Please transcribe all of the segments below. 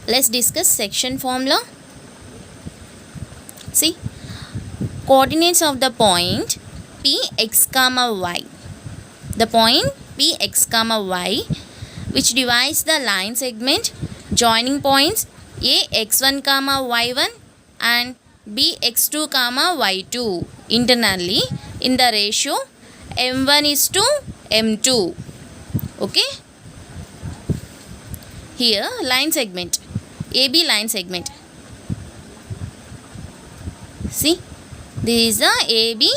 Let's discuss section formula. See, coordinates of the point Px comma y. The point Px comma y which divides the line segment joining points Ax1 comma y1 and Bx2 comma y2 internally in the ratio m1 is to m2. Okay. Here line segment, AB line segment. See, this is the AB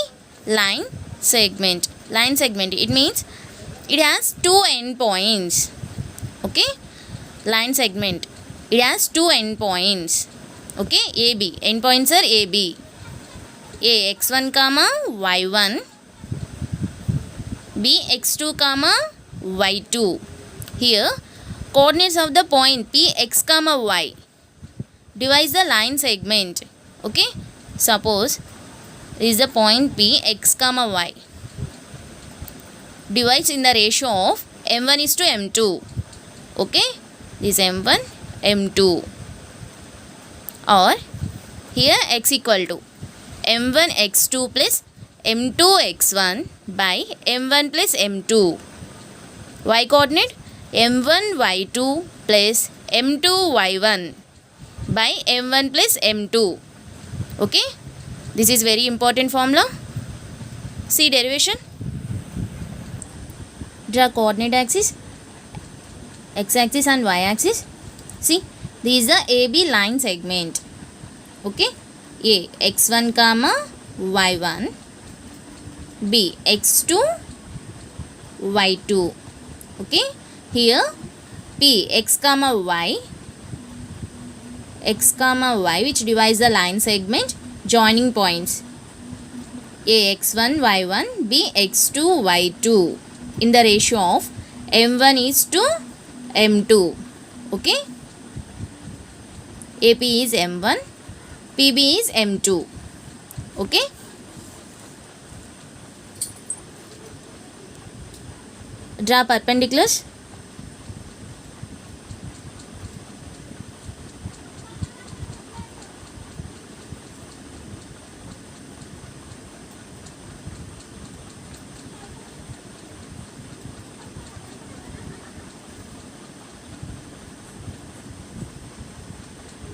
line segment. Line segment, it means it has two endpoints. Okay, line segment, it has two endpoints. Okay, AB, endpoints are AB. Ax1 comma y1, Bx2 comma y2. Here, coordinates of the point Px comma y divides the line segment. Okay, suppose this is the point Px comma y divides in the ratio of m1 is to m2. Okay, this m1 m2, or here x equal to m1 x2 plus m2 x1 by m1 plus m2. Y coordinate m1 y2 plus m2 y1 by m1 plus m2. Okay, this is very important formula. See derivation. Draw coordinate axis, x axis and y axis. See, this is the AB line segment. Okay, A x1 comma y1, B x2 y2. Okay, here P x comma y which divides the line segment joining points Ax1 y1 Bx2 y2 in the ratio of m1 is to m2. Okay, AP is m1, PB is m2. Okay, draw perpendiculars.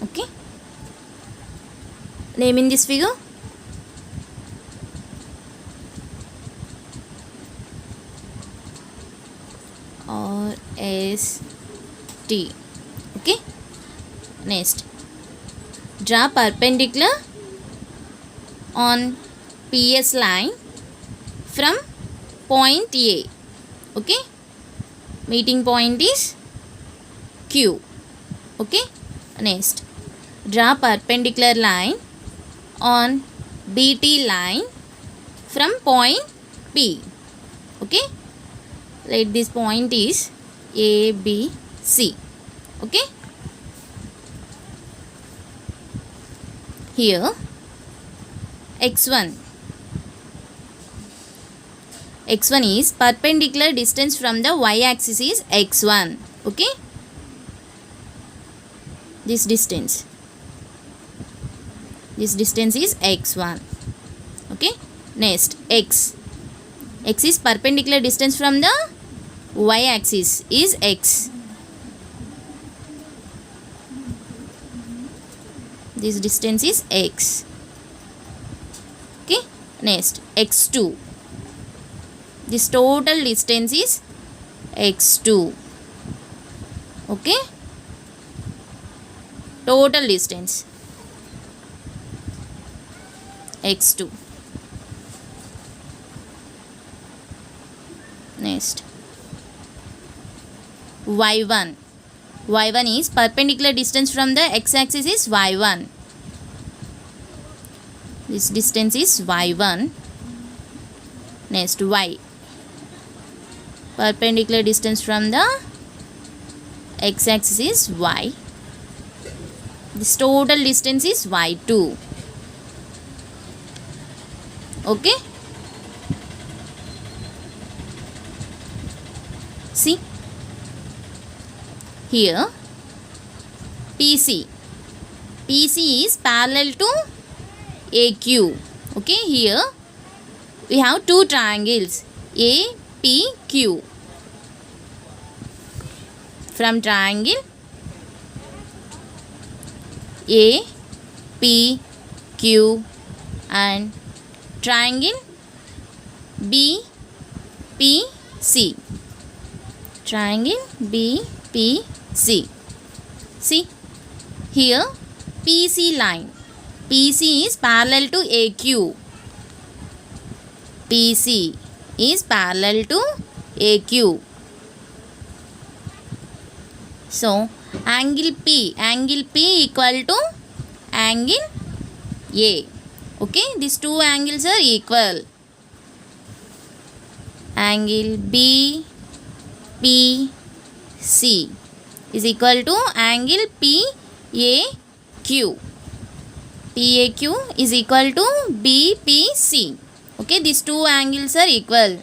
Okay, name in this figure. Or S T. Okay, next draw perpendicular on PS line from point A. Okay, meeting point is Q. Okay, next draw perpendicular line on BT line from point P. Okay, let this point is A, B, C. Okay, here x1 is perpendicular distance from the y axis is x1. Okay, this distance is x1. Okay, next x is perpendicular distance from the y axis is x. This distance is x. Okay, next x2, this total distance is x2. Okay, total distance x2. Next y1 is perpendicular distance from the x axis is y1. This distance is y1. Next y, perpendicular distance from the x axis is y. This total distance is y2. Okay, see here PC. PC is parallel to AQ. Okay, here we have two triangles APQ. From triangle APQ and triangle BPC. Triangle BPC. See here PC line. PC is parallel to AQ. PC is parallel to AQ. So angle P equal to angle A. Okay, these two angles are equal. Angle BPC is equal to angle PAQ. PAQ is equal to BPC. Okay, these two angles are equal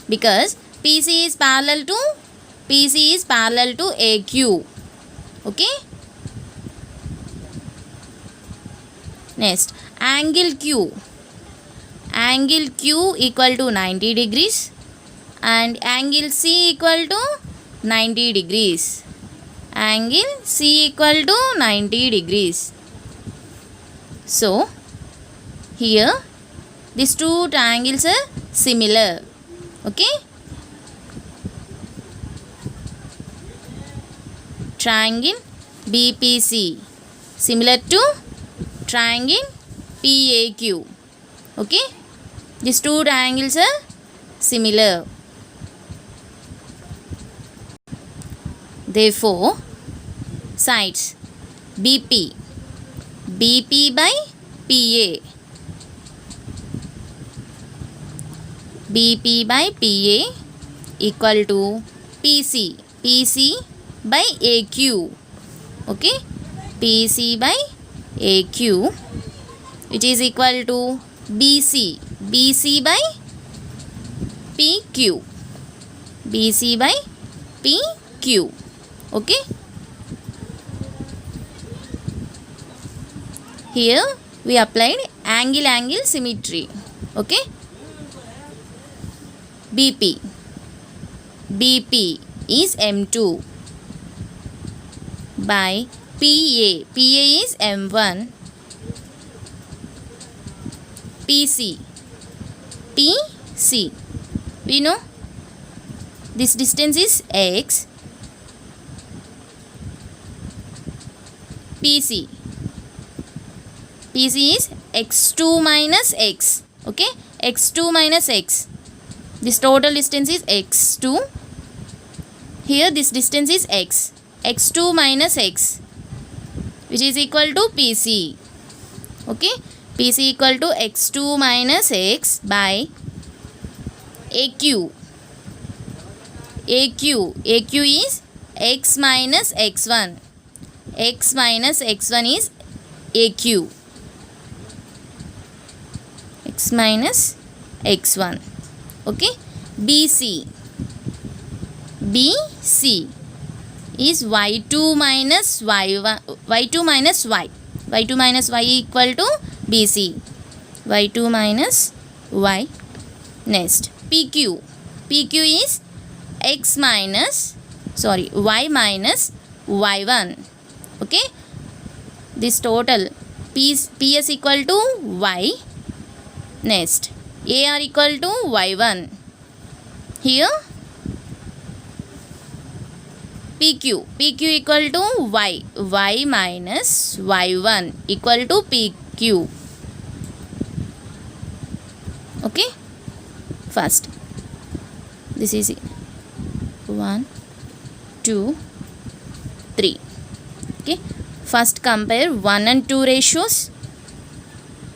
because PC is parallel to AQ. Okay. Next, angle Q. Angle Q equal to 90 degrees and angle C equal to 90 degrees. Angle C equal to 90 degrees. So, here these two triangles are similar. Okay. Triangle BPC similar to triangle PAQ. Okay, these two triangles are similar. Therefore, sides BP by PA. BP by PA equal to PC by AQ. Okay, PC by AQ, which is equal to BC by PQ. BC by PQ. Okay, here we applied angle symmetry. Okay, BP is M2 by PA is M1. PC we know this distance is X. PC is X2 minus X. Okay, X2 minus X. This total distance is X2. Here this distance is X. X2 minus X, which is equal to PC. Okay, PC equal to X2 minus X by AQ. AQ is X minus X1. X minus X1 is AQ. X minus X1. Okay, BC is Y2 minus Y1. Y2 minus Y. Y2 minus Y equal to BC. Y2 minus Y. Next, PQ is Y minus Y1. Okay, this total PS equal to Y. Next, AR equal to Y1. Here PQ equal to Y minus Y1 equal to PQ. Okay, first this is 1 2 3. Okay, first compare 1 and 2 ratios.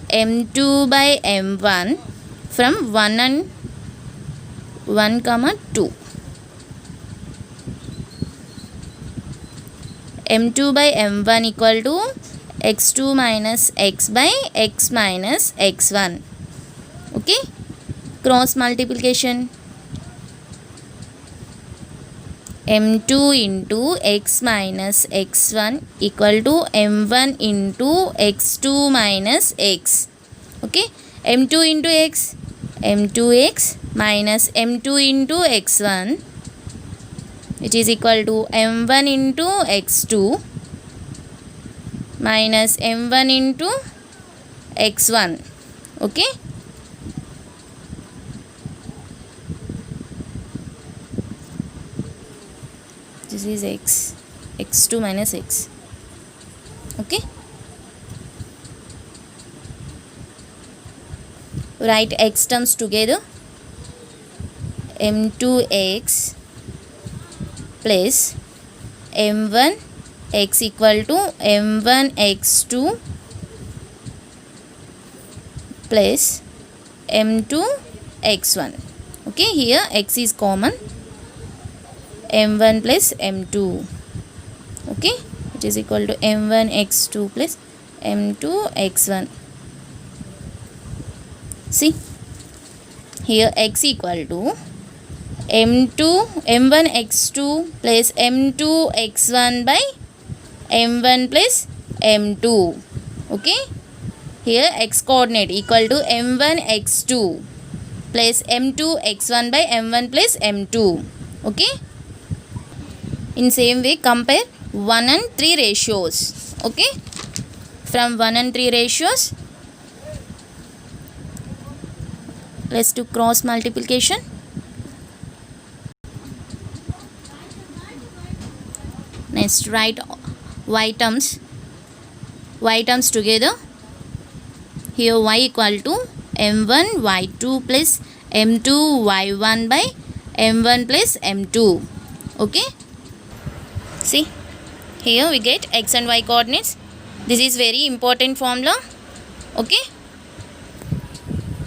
M2 by M1 from 1 and 1 comma 2. M2 by M1 equal to X2 minus X by X minus X1. Okay, cross multiplication. m2 into x minus x1 equal to m1 into x2 minus x. Okay, m2 into x, m2x minus m2 into x1, which is equal to m1 into x2 minus m1 into x1. Okay, this is x2 minus x. Okay, write x terms together. m2x plus m1 x equal to m1 x2 plus m2 x1. Okay, here x is common, m1 plus m2. Okay, it is equal to m1 x2 plus m2 x1. See, here x equal to m1 x2 plus m2 x1 by m1 plus m2. Okay, here x coordinate equal to m1 x2 plus m2 x1 by m1 plus m2. Okay, in same way compare 1 and 3 ratios. Okay, from 1 and 3 ratios let's do cross multiplication. Next write y terms together. Here y equal to m1 y2 plus m2 y1 by m1 plus m2. Okay, see, here we get x and y coordinates. This is very important formula. Okay.